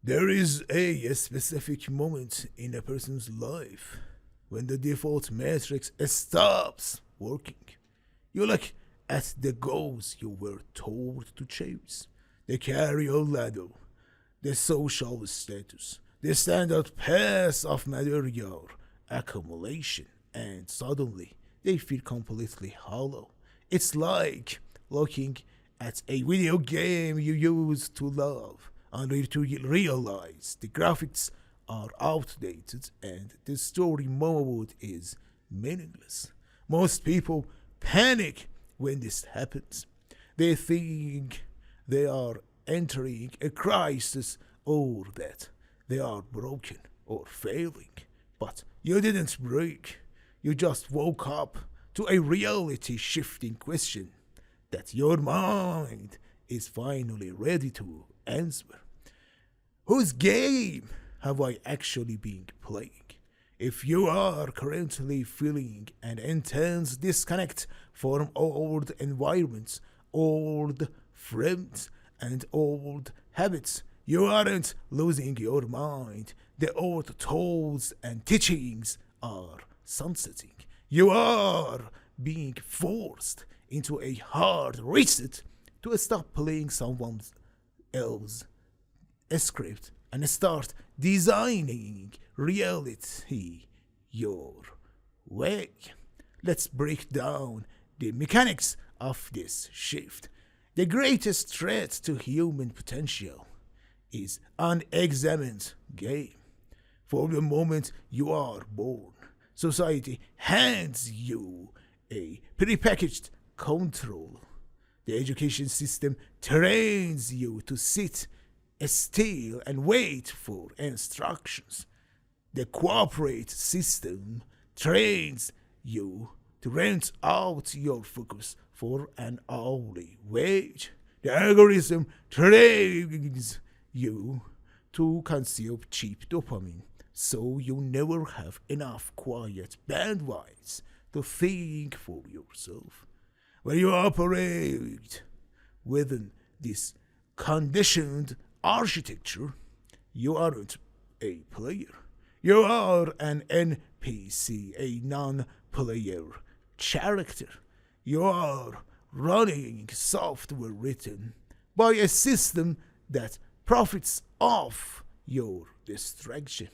There is a specific moment in a person's life when the default matrix stops working. You look at the goals you were told to chase, the career ladder, the social status, the standard path of material accumulation, and suddenly they feel completely hollow. It's like looking at a video game you used to love, only to realize the graphics are outdated and the story mode is meaningless. Most people panic when this happens. They think they are entering a crisis or that they are broken or failing. But you didn't break. You just woke up to a reality shifting question that your mind is finally ready to answer. Whose game have I actually been playing? If you are currently feeling an intense disconnect from old environments, old friends, and old habits, you aren't losing your mind. The old tools and teachings are sunsetting. You are being forced into a hard reset to stop playing someone else's script and start designing reality your way. Let's break down the mechanics of this shift. The greatest threat to human potential is unexamined game. For the moment you are born, society hands you a prepackaged control. The education system trains you to sit still and wait for instructions. The corporate system trains you to rent out your focus for an hourly wage. The algorithm trains you to consume cheap dopamine, so you never have enough quiet bandwidth to think for yourself. When you operate within this conditioned architecture, you aren't a player. You are an NPC, a non-player character. You are running software written by a system that profits off your distraction.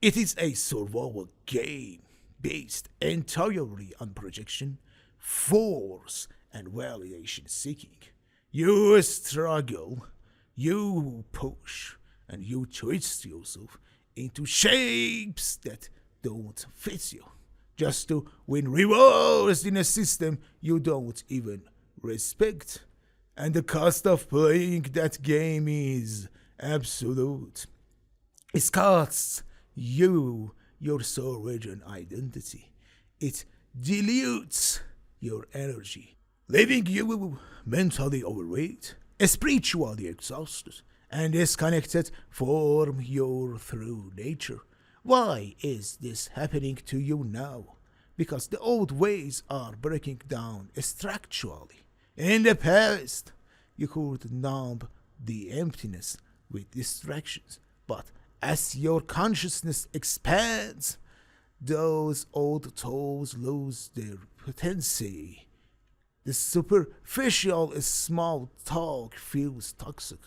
It is a survival game based entirely on projection, force, and validation seeking. You struggle, you push, and you twist yourself into shapes that don't fit you, just to win rewards in a system you don't even respect. And the cost of playing that game is absolute. It costs you your soul and identity. It dilutes your energy, leaving you mentally overweight, spiritually exhausted, and disconnected from your true nature. Why is this happening to you now? Because the old ways are breaking down structurally. In the past, you could numb the emptiness with distractions, but as your consciousness expands, those old tools lose their potency. The superficial small talk feels toxic.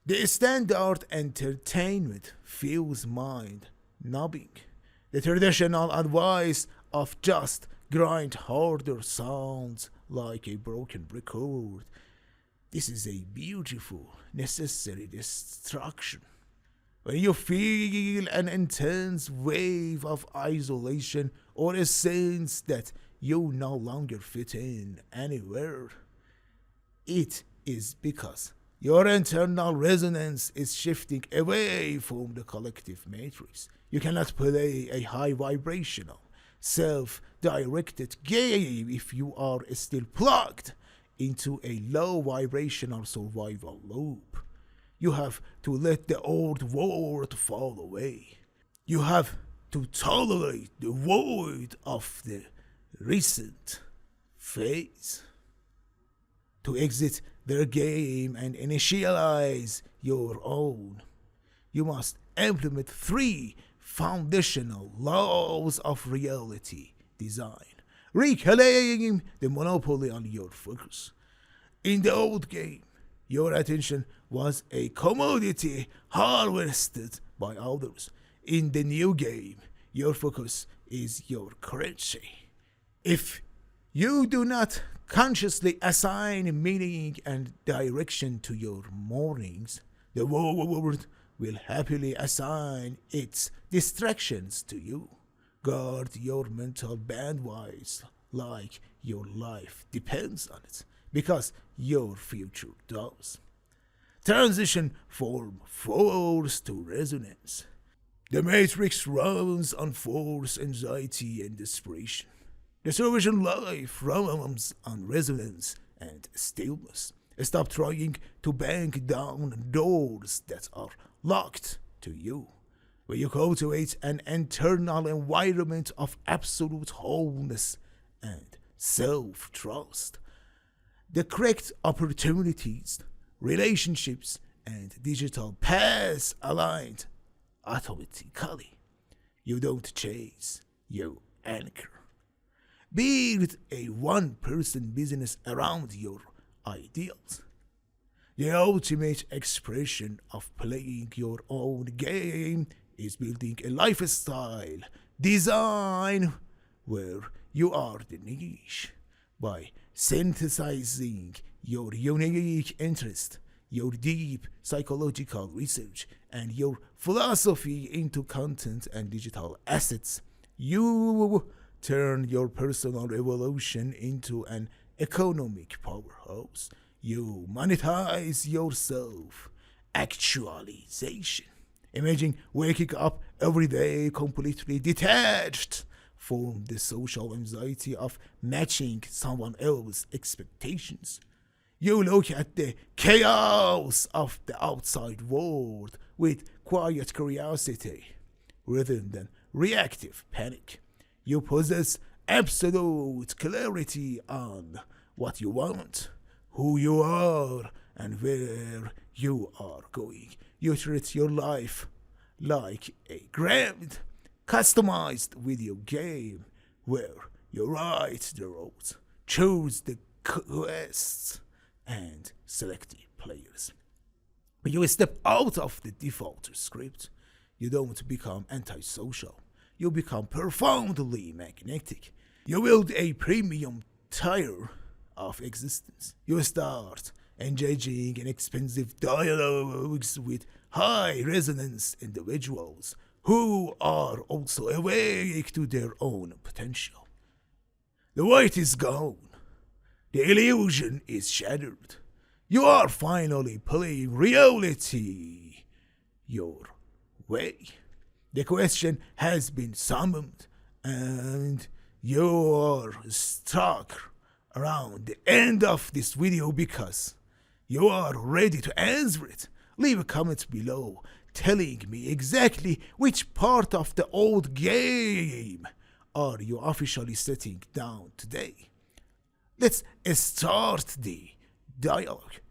The standard entertainment feels mind numbing. The traditional advice of just grind harder sounds like a broken record. This is a beautiful, necessary destruction. When you feel an intense wave of isolation or a sense that you no longer fit in anywhere, it is because your internal resonance is shifting away from the collective matrix. You cannot play a high vibrational, self-directed game if you are still plugged into a low vibrational survival loop. You have to let the old world fall away. You have to tolerate the void of the recent phase. To exit their game and initialize your own. You must implement three foundational laws of reality design, reclaim the monopoly on your focus. In the old game, your attention was a commodity harvested by others. In the new game, your focus is your currency. If you do not consciously assign meaning and direction to your mornings, the world will happily assign its distractions to you. Guard your mental bandwidth like your life depends on it, because your future does. Transition from force to resonance. The matrix runs on force, anxiety, and desperation. The salvation life runs on resonance and stillness. Stop trying to bang down doors that are locked to you. When you cultivate an internal environment of absolute wholeness and self-trust, the correct opportunities, relationships, and digital paths aligned automatically. You don't chase, you anchor. Build a one-person business around your ideals. The ultimate expression of playing your own game is building a lifestyle design where you are the niche. By synthesizing your unique interest, your deep psychological research, and your philosophy into content and digital assets, you turn your personal evolution into an economic powerhouse. You monetize your self-actualization. Imagine waking up every day completely detached from the social anxiety of matching someone else's expectations. You look at the chaos of the outside world with quiet curiosity rather than reactive panic. You possess absolute clarity on what you want, who you are, and where you are going. You treat your life like a grand, customized video game where you write the roads, choose the quests, and select the players. When you step out of the default script, you don't become antisocial. You become profoundly magnetic. You build a premium tier of existence. You start engaging in expensive dialogues with high resonance individuals who are also awake to their own potential. The weight is gone. The illusion is shattered. You are finally playing reality your way. The question has been summoned, and you are stuck around the end of this video because you are ready to answer it. Leave a comment below telling me exactly which part of the old game are you officially setting down today. Let's start the dialogue.